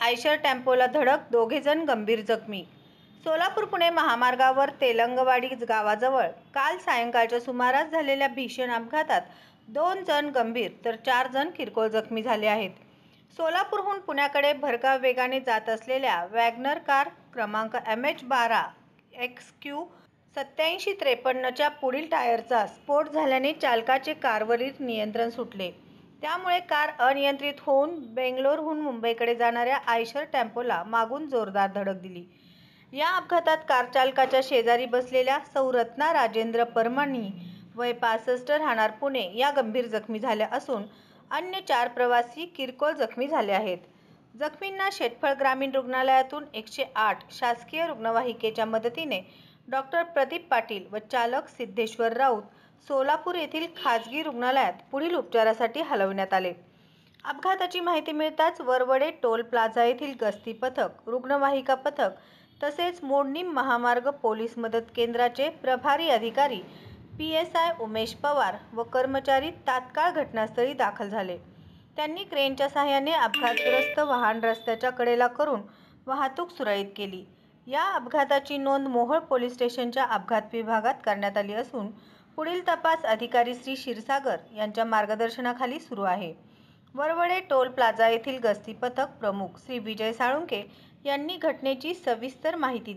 Eicher टेम्पोला धडक, दोघेजण गंभीर जखमी. सोलापूर पुणे महामार्गावर तेलंगवाडी गावाजवळ काल सायंकाळच्या सुमारास झालेल्या भीषण अपघातात 2 जण गंभीर तर 4 जण किरकोळ जखमी झाले आहेत. सोलापूरहून पुण्याकडे भरधाव वेगाने जात असलेल्या वॅगनर कार क्रमांक MH12 XQ 8753 च्या पुढील टायरचा स्फोट झाल्याने चालकाचे कारवरील नियंत्रण सुटले. त्यामुळे कार अनियंत्रित होऊन बेंगलोरहून मुंबईकडे जाणाऱ्या आयशर टेम्पोला मागून जोरदार धडक दिली. या अपघातात कार चालकाच्या शेजारी बसलेल्या सौ रत्ना राजेंद्र परमाणी वय 65 राहणार पुणे या गंभीर जखमी झाल्या असून अन्य 4 प्रवासी किरकोळ जखमी झाले आहेत. जखमींना शेटफळ ग्रामीण रुग्णालयातून 108 शासकीय रुग्णवाहिकेच्या मदतीने डॉ. प्रदीप पाटील व चालक सिद्धेश्वर राऊत सोलापूर येथील खाजगी रुग्णालयात पुढील उपचारासाठी हलविण्यात आले. अपघाताची माहिती मिळताच वरवडे टोल प्लाझा येथील गस्ती पथक, रुग्णवाहिका पथक तसेच मोडणी महामार्ग पोलीस मदत केंद्राचे प्रभारी अधिकारी PSI उमेश पवार व कर्मचारी तात्काळ घटनास्थळी दाखल झाले. त्यांनी क्रेनच्या साहाय्याने अपघातग्रस्त वाहन रस्त्याच्या कडेला करून वाहतूक सुरळीत केली. या अपघाताची नोंद मोहोळ पोलीस स्टेशनच्या अपघात विभागात करण्यात आली असून पुढील तपास अधिकारी श्री क्षीरसागर यांच्या मार्गदर्शनाखाली सुरू आहे. वरवडे टोल प्लाझा येथील गस्ती पथक प्रमुख श्री विजय साळुंखे यांनी घटनेची सविस्तर माहिती दिली.